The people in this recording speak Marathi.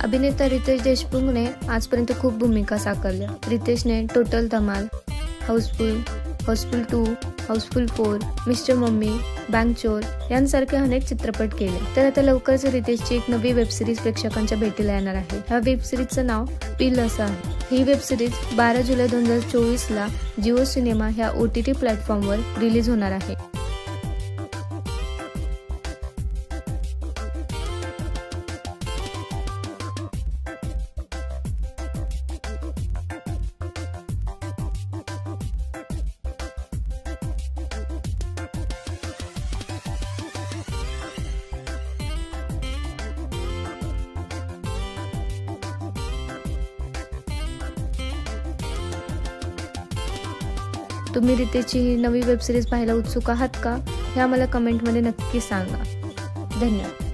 अभिनेता रितेश देशमुखने आजपर्यंत खूप भूमिका साकारल्या। रितेशने Total Dhamaal, Housefull, Housefull 2, Housefull 4, Mister Mummy, Bank Chor यांसारखे अनेक चित्रपट केले। तर आता लवकरच रितेशची एक नवी वेब सिरीज प्रेक्षकांच्या भेटीला येणार आहे। ह्या वेब सिरीजचं नाव पिल असं आहे। ही वेब सिरीज 12 जुलै 2024 ला जिओ सिनेमा ह्या OTT प्लॅटफॉर्मवर रिलीज होणार आहे। तुम्ही रितेशची ही नवी वेब सिरीज पाहायला उत्सुक आहात का? हे आम्हाला कमेंटमध्ये नक्की सांगा। धन्यवाद।